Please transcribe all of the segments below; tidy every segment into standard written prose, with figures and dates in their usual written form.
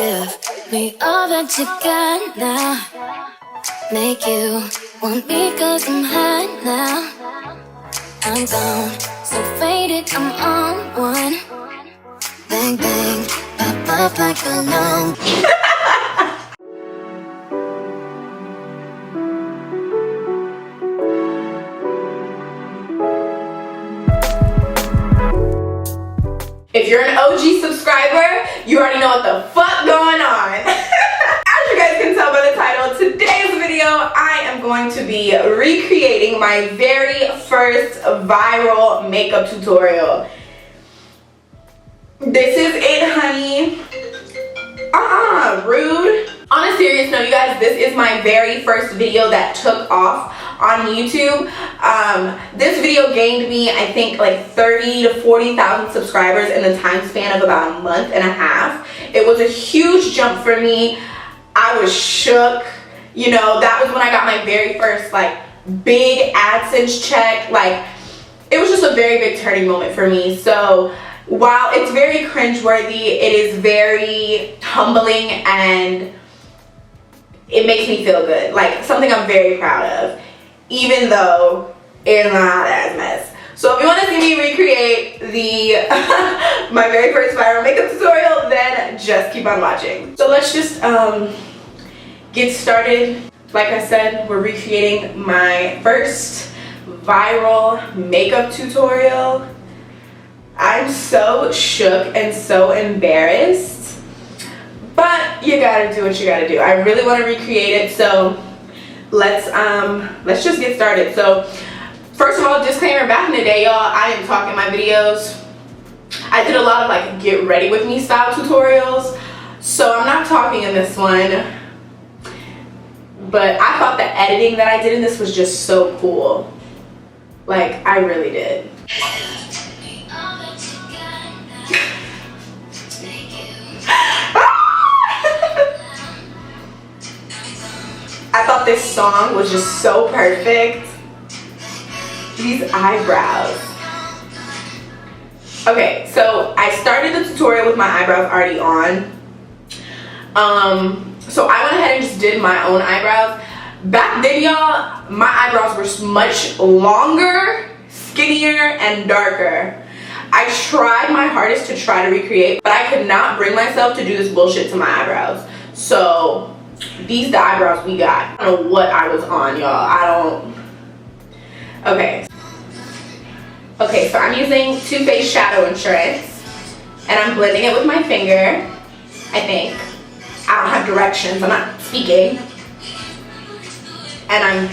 Give me all that you got now. Make you want me cause I'm high now. I'm gone, so faded, I'm on one. Bang bang, pop up like a long. If you're an OG subscriber, you already know what the fuck going on. As you guys can tell by the title, today's video, I am going to be recreating my very first viral makeup tutorial. This is it, honey. Rude. On a serious note, you guys, this is my very first video that took off on YouTube. This video gained me, I think, like 30 to 40,000 subscribers in the time span of about a month and a half. It was a huge jump for me. I was shook. You know, that was when I got my very first like big AdSense check. Like, it was just a very big turning moment for me. So while it's very cringeworthy, it is very humbling and it makes me feel good. Like, something I'm very proud of, even though it's not as mess. So if you want to see me recreate the my very first viral makeup tutorial, then just keep on watching. So let's just get started. Like I said, we're recreating my first viral makeup tutorial. I'm so shook and so embarrassed, but you gotta do what you gotta do. I really want to recreate it, so let's just get started. So first of all, disclaimer, back in the day, y'all, I didn't talk in my videos. I did a lot of like get ready with me style tutorials, so I'm not talking in this one, but I thought the editing that I did in this was just so cool. Like, I really did. I thought this song was just so perfect. These eyebrows. Okay, so I started the tutorial with my eyebrows already on. So I went ahead and just did my own eyebrows. Back then, y'all, my eyebrows were much longer, skinnier, and darker. I tried my hardest to try to recreate, but I could not bring myself to do this bullshit to my eyebrows. So these the eyebrows we got. I don't know what I was on, y'all. Okay, so I'm using Too Faced Shadow Insurance, and I'm blending it with my finger, I think. I don't have directions, I'm not speaking. And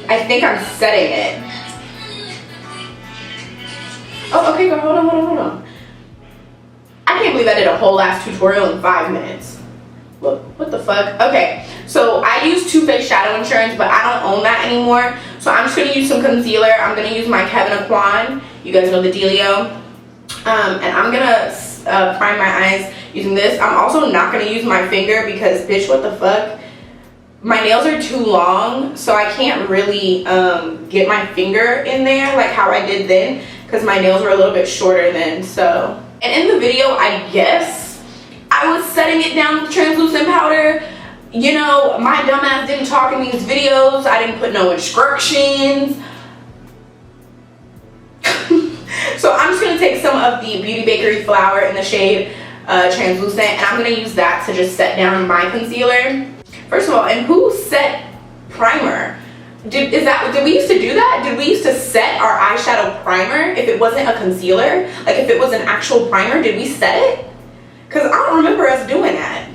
I think I'm setting it. Oh, okay, girl, hold on. I can't believe I did a whole ass tutorial in 5 minutes. What the fuck? Okay, so I use Too Faced Shadow Insurance, but I don't own that anymore. So I'm just gonna use some concealer. I'm gonna use my Kevin Aquan. You guys know the dealio. And I'm gonna prime my eyes using this. I'm also not gonna use my finger because, bitch, what the fuck? My nails are too long, so I can't really get my finger in there like how I did then, because my nails were a little bit shorter then. So, and in the video, I guess I was setting it down with translucent powder. You know, my dumbass didn't talk in these videos. I didn't put no instructions. So I'm just gonna take some of the Beauty Bakery Flour in the shade translucent, and I'm gonna use that to just set down my concealer. First of all, and who set primer? Did we used to do that? Did we used to set our eyeshadow primer if it wasn't a concealer? Like, if it was an actual primer, did we set it? Because I don't remember us doing that.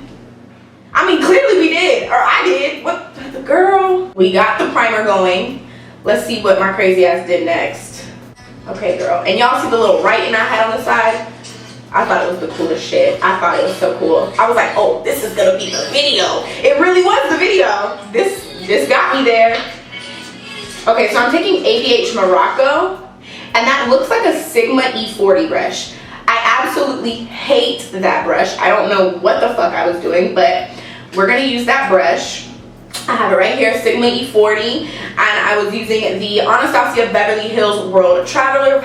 I mean, clearly we did, or I did. What the girl? We got the primer going. Let's see what my crazy ass did next. Okay, girl. And y'all see the little writing I had on the side? I thought it was the coolest shit. I thought it was so cool. I was like, oh, this is gonna be the video. It really was the video. This got me there. Okay, so I'm taking ABH Morocco, and that looks like a Sigma E40 brush. I absolutely hate that brush. I don't know what the fuck I was doing, but we're gonna use that brush. I have it right here, Sigma E40, and I was using the Anastasia Beverly Hills World Traveler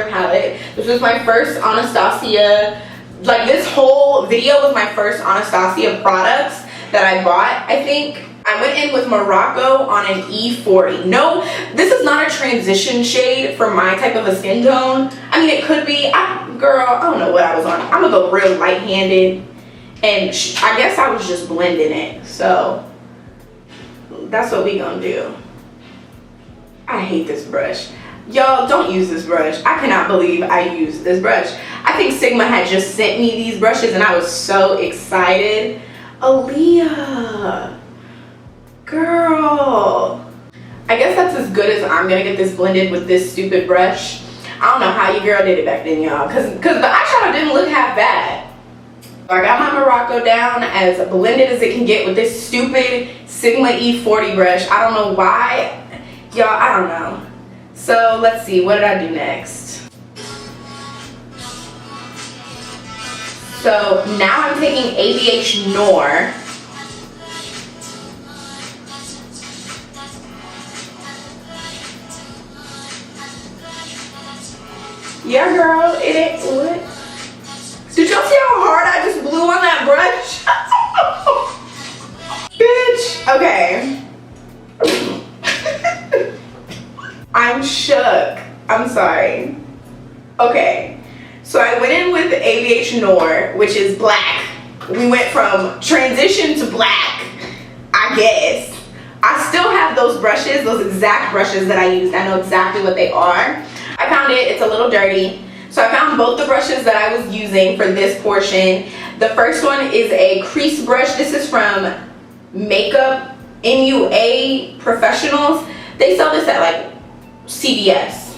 palette. This was my first Anastasia. Like, this whole whole video was my first Anastasia products that I bought, I think. I went in with Morocco on an E40. No, this is not a transition shade for my type of a skin tone. I mean, it could be. Girl, I don't know what I was on. I'm gonna go real light-handed. And I guess I was just blending it. So that's what we gonna do. I hate this brush. Y'all, don't use this brush. I cannot believe I used this brush. I think Sigma had just sent me these brushes and I was so excited. Allyiah. Girl. I guess that's as good as I'm gonna get this blended with this stupid brush. I don't know how your girl did it back then, y'all. Cause the eyeshadow didn't look half bad. I got my Morocco down as blended as it can get with this stupid Sigma E40 brush. I don't know why. Y'all, I don't know. So let's see, what did I do next? So now I'm taking ABH Noir. Yeah, girl, it ain't what? Did y'all see how hard I just blew on that brush? Bitch, okay. I'm shook. I'm sorry. Okay, so I went in with ABH Noir, which is black. We went from transition to black, I guess. I still have those brushes, those exact brushes that I used. I know exactly what they are. I found it, it's a little dirty. So I found both the brushes that I was using for this portion. The first one is a crease brush. This is from Makeup MUA Professionals. They sell this at like CVS.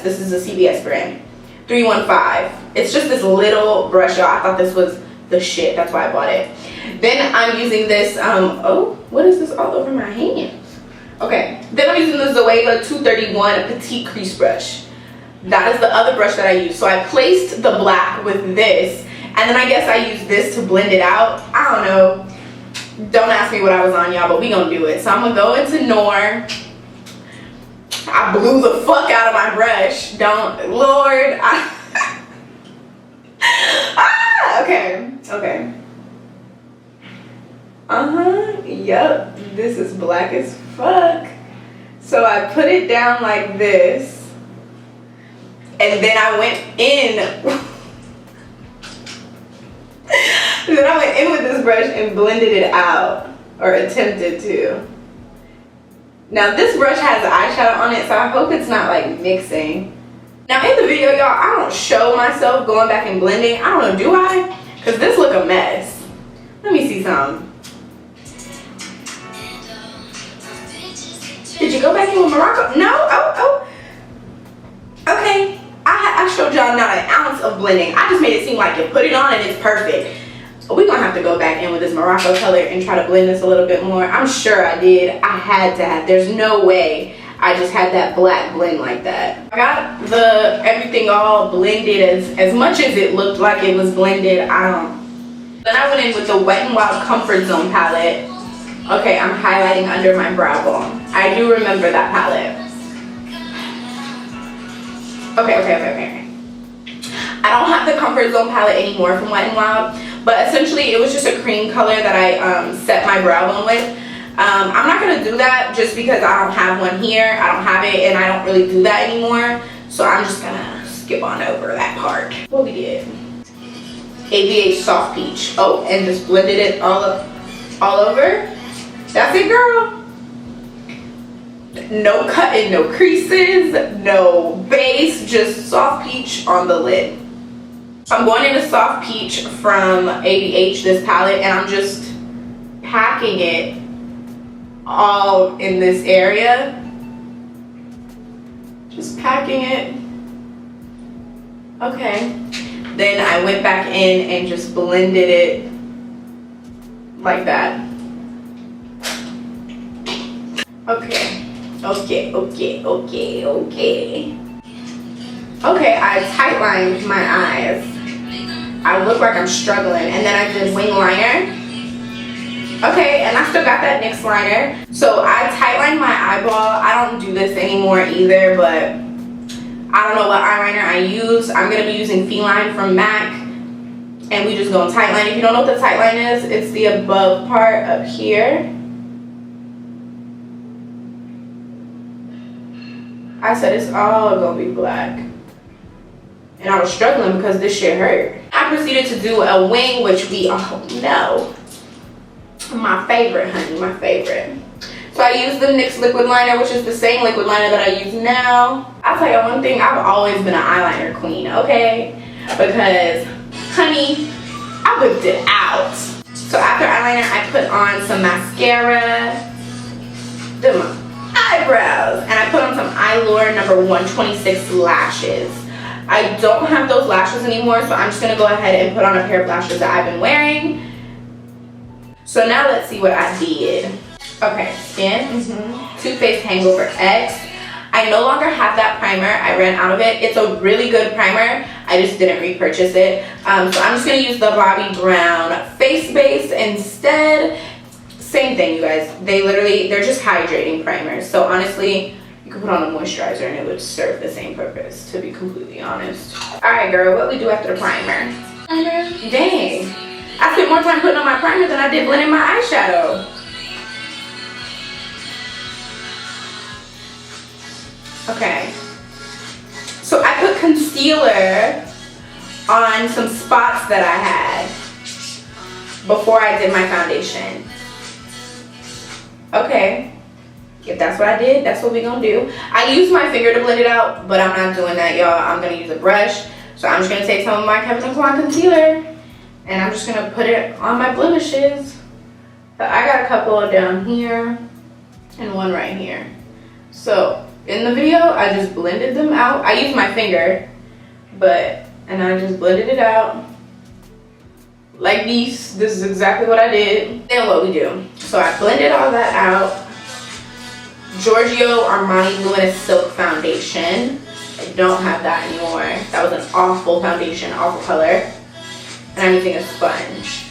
This is a CVS brand. 315. It's just this little brush, y'all. I thought this was the shit. That's why I bought it. Then I'm using this, oh, what is this all over my hands? Okay, then I'm using the Zoeva 231 Petite Crease Brush. That is the other brush that I use. So I placed the black with this, and then I guess I used this to blend it out. I don't know. Don't ask me what I was on, y'all, but we gonna do it. So I'm gonna go into Noir. I blew the fuck out of my brush. Don't, Lord. Okay. Yep, this is black as fuck. So I put it down like this. And then I went in. Then I went in with this brush and blended it out. Or attempted to. Now this brush has eyeshadow on it, so I hope it's not like mixing. Now in the video, y'all, I don't show myself going back and blending. I don't know, do I? Because this look a mess. Let me see some. Did you go back in with Morocco? No? Oh. Okay. I showed y'all not an ounce of blending. I just made it seem like you put it on and it's perfect. We're going to have to go back in with this Morocco color and try to blend this a little bit more. I'm sure I did. I had to have. There's no way I just had that black blend like that. I got everything all blended as much as it looked like it was blended. Then I went in with the Wet n Wild Comfort Zone palette. Okay, I'm highlighting under my brow bone. I do remember that palette. Okay. I don't have the Comfort Zone palette anymore from Wet n Wild, but essentially it was just a cream color that I set my brow bone with. I'm not going to do that just because I don't have one here. I don't have it and I don't really do that anymore. So I'm just going to skip on over that part. What we did. ABH Soft Peach. Oh, and just blended it all over. That's it, girl. No cutting, no creases, no base, just Soft Peach on the lid. I'm going into Soft Peach from ABH, this palette, and I'm just packing it all in this area. Just packing it. Okay. Then I went back in and just blended it like that. Okay, I tightlined my eyes. I look like I'm struggling. And then I did wing liner. Okay, and I still got that NYX liner. So I tightlined my eyeball. I don't do this anymore either, but I don't know what eyeliner I use. I'm going to be using Feline from MAC. and we just go in tight line. If you don't know what the tight line is, it's the above part up here. I said it's all gonna be black. And I was struggling because this shit hurt. I proceeded to do a wing, which we all know. My favorite, honey, my favorite. So I used the NYX liquid liner, which is the same liquid liner that I use now. I'll tell you one thing, I've always been an eyeliner queen, okay? Because, honey, I whipped it out. So after eyeliner, I put on some mascara, did my eyebrows, and I put on some Allure number 126 lashes. I don't have those lashes anymore, so I'm just gonna go ahead and put on a pair of lashes that I've been wearing. So now let's see what I did. Okay, skin, Too Faced Hangover X. I no longer have that primer. I ran out of it. It's a really good primer. I just didn't repurchase it. So I'm just gonna use the Bobbi Brown face base instead. Same thing, you guys. They're just hydrating primers. So honestly, you could put on a moisturizer and it would serve the same purpose, to be completely honest. All right, girl, what we do after the primer? Dang, I spent more time putting on my primer than I did blending my eyeshadow. Okay, so I put concealer on some spots that I had before I did my foundation. Okay, if that's what I did, that's what we're gonna do. I use my finger to blend it out, but I'm not doing that, y'all. I'm gonna use a brush. So I'm just gonna take some of my Kevyn Aucoin concealer and I'm just gonna put it on my blemishes. So I got a couple down here and one right here. So in the video, I just blended them out. I used my finger, and I just blended it out like these. This is exactly what I did. Then what we do. So I blended all that out. Giorgio Armani Luminous Silk Foundation. I don't have that anymore. That was an awful foundation, awful color. And I'm using a sponge.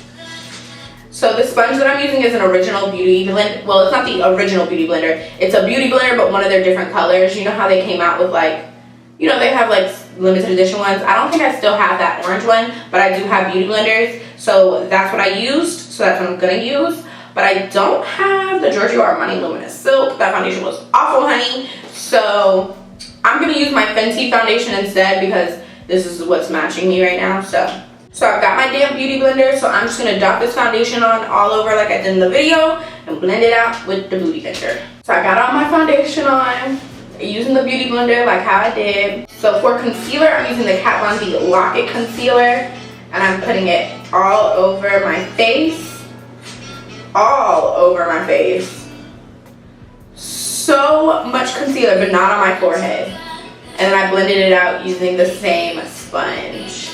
So the sponge that I'm using is an original beauty blend. Well, it's not the original beauty blender. It's a beauty blender, but one of their different colors. You know how they came out with like, you know, they have like limited edition ones. I don't think I still have that orange one, but I do have beauty blenders. So that's what I used. So that's what I'm gonna use. But I don't have the Giorgio Armani Luminous Silk. That foundation was awful, honey. So I'm gonna use my Fenty foundation instead because this is what's matching me right now. So I've got my damn beauty blender, so I'm just gonna dot this foundation on all over like I did in the video and blend it out with the beauty blender. So I got all my foundation on, using the beauty blender like how I did. So for concealer, I'm using the Kat Von D Lock-It Concealer, and I'm putting it all over my face. All over my face. So much concealer, but not on my forehead. And then I blended it out using the same sponge.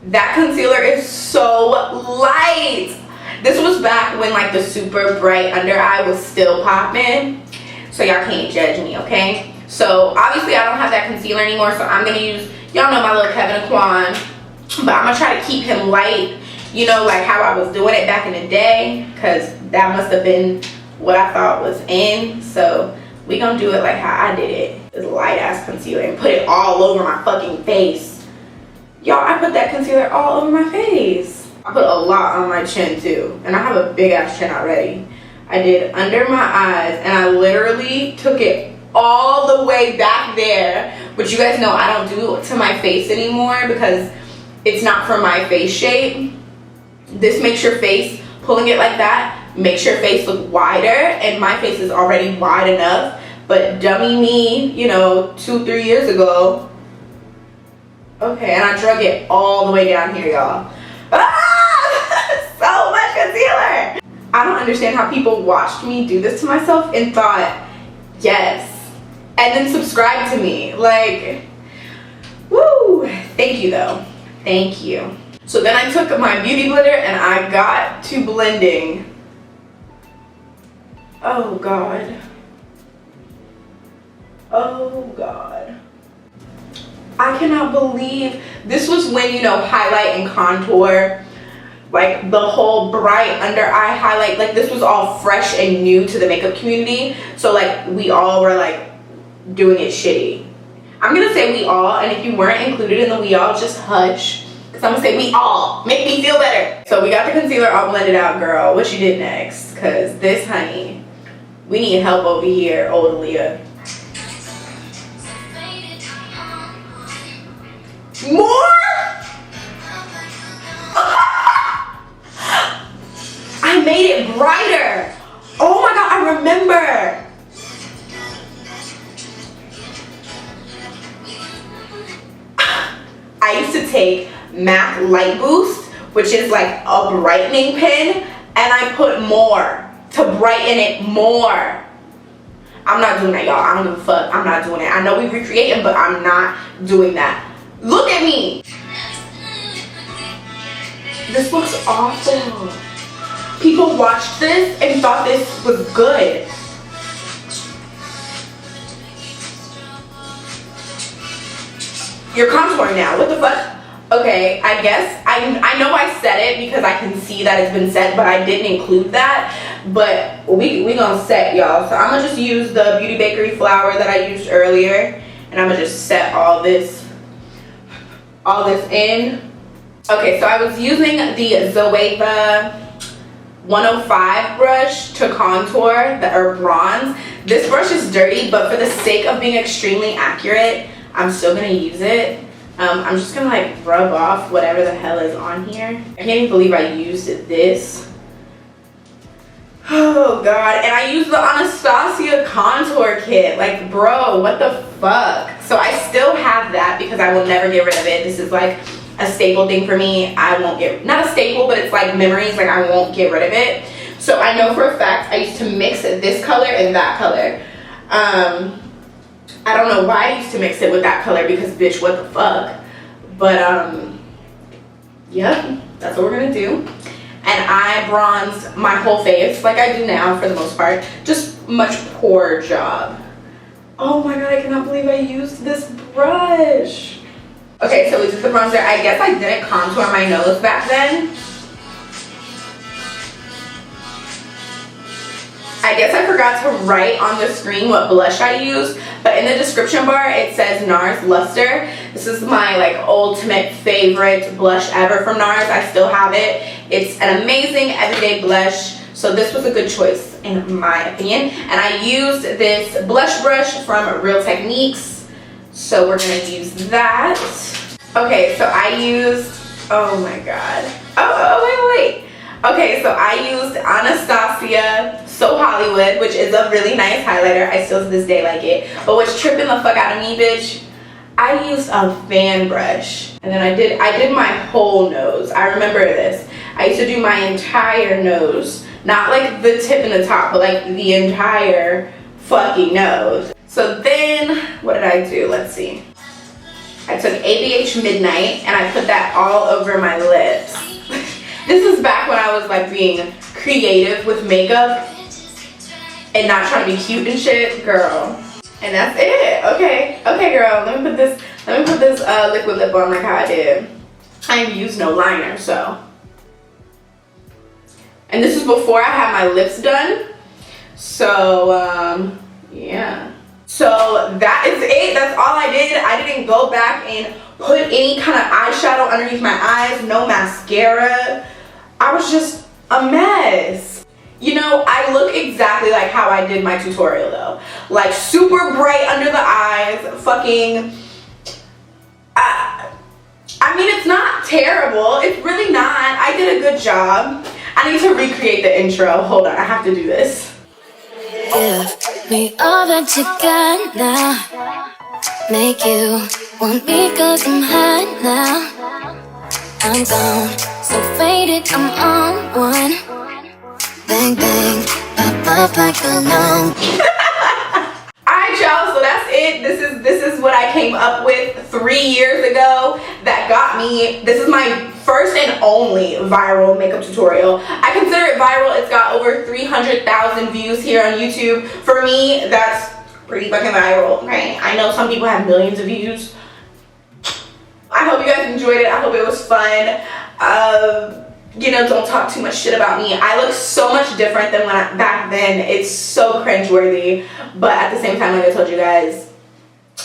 That concealer is so light. This was back when like the super bright under eye was still popping. So y'all can't judge me, okay? So obviously I don't have that concealer anymore, so I'm gonna use, y'all know my little Kevyn Aucoin, but I'm gonna try to keep him light, you know, like how I was doing it back in the day, because that must have been what I thought was in. So we gonna do it like how I did it. This light ass concealer and put it all over my fucking face. Y'all, I put that concealer all over my face. I put a lot on my chin too, and I have a big ass chin already. I did under my eyes, and I literally took it all the way back there, which you guys know I don't do to my face anymore because it's not for my face shape. This makes your face, pulling it like that, makes your face look wider, and my face is already wide enough, but dummy me, you know, 2-3 years ago. Okay, and I drug it all the way down here, y'all. Ah! So much concealer! I don't understand how people watched me do this to myself and thought, yes, and then subscribed to me. Like, woo! Thank you, though. Thank you. So then I took my beauty blender and I got to blending. Oh, God. Oh, God. I cannot believe this was when, you know, highlight and contour, like the whole bright under eye highlight, like this was all fresh and new to the makeup community. So like we all were like doing it shitty. I'm gonna say we all, and if you weren't included in the we all, just hush, Cause I'm gonna say we all. Make me feel better. So we got the concealer all blended out, girl. What you did next? Cause this, honey, we need help over here, old Allyiah. More? I made it brighter. Oh my God, I remember. I used to take MAC Light Boost, which is like a brightening pen, and I put more to brighten it more. I'm not doing that, y'all. I don't give a fuck. I'm not doing it. I know we recreating, but I'm not doing that. Look at me. This looks awful. People watched this and thought this was good. You're contouring now. What the fuck? Okay, I guess I know I said it because I can see that it's been set, but I didn't include that. But we gonna set, y'all. So I'm gonna just use the Beauty Bakery flour that I used earlier, and I'm gonna just set all this in. Okay, so I was using the Zoeva 105 brush to contour or bronze. This brush is dirty, but for the sake of being extremely accurate, I'm still gonna use it. I'm just gonna like rub off whatever the hell is on here. I can't even believe I used this. Oh God, and I used the Anastasia contour kit. Like, bro, what the fuck? So I still have that because I will never get rid of it. This is like a staple thing for me. I won't get, not a staple, but it's like memories, like I won't get rid of it. So I know for a fact I used to mix this color and that color. I don't know why I used to mix it with that color because bitch, what the fuck. But yep, that's what we're gonna do. And I bronzed my whole face like I do now for the most part. Just much poorer job. Oh my God, I cannot believe I used this brush. Okay, so we did the bronzer. I guess I didn't contour my nose back then. I guess I forgot to write on the screen what blush I used, but in the description bar it says NARS Luster. This is my like ultimate favorite blush ever from NARS. I still have it. It's an amazing everyday blush, so this was a good choice in my opinion. And I used this blush brush from Real Techniques, so we're gonna use that. Okay, so I used, oh my God. Oh, wait. Okay, so I used Anastasia So Hollywood, which is a really nice highlighter. I still to this day like it. But what's tripping the fuck out of me, bitch, I used a fan brush. And then I did my whole nose. I remember this. I used to do my entire nose. Not like the tip and the top, but like the entire fucking nose. So then, what did I do? Let's see. I took ABH Midnight and I put that all over my lips. This is back when I was like being creative with makeup and not trying to be cute and shit, girl. And that's it. Okay, girl. Let me put this liquid lip on like how I did. I ain't used no liner, so. And this is before I had my lips done. So yeah. So that is it. That's all I did. I didn't go back and put any kind of eyeshadow underneath my eyes. No mascara. I was just a mess. You know, I look exactly like how I did my tutorial though. Like super bright under the eyes, fucking, I mean, it's not terrible. It's really not. I did a good job. I need to recreate the intro. Hold on, I have to do this. Give me all that you got now. Make you want me cause I'm hot now. I'm gone, so faded, I'm on one. Bang, bang, pop up like a long. Alright y'all, so that's it. This is what I came up with 3 years ago that got me. This is my first and only viral makeup tutorial. I consider it viral. It's got over 300,000 views here on YouTube. For me, that's pretty fucking viral, right? I know some people have millions of views. I hope you guys enjoyed it. I hope it was fun. You know, don't talk too much shit about me. I look so much different than back then. It's so cringeworthy. But at the same time, like I told you guys,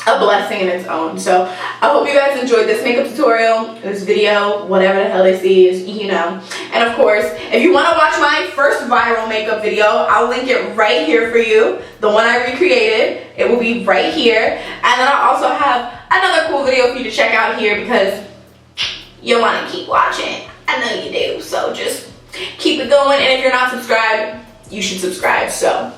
a blessing in its own. So I hope you guys enjoyed this makeup tutorial, this video, whatever the hell this is, you know. And of course, if you want to watch my first viral makeup video, I'll link it right here for you. The one I recreated, it will be right here. And then I'll also have another cool video for you to check out here because you want to keep watching. I know you do. So just keep it going. And if you're not subscribed, you should subscribe. So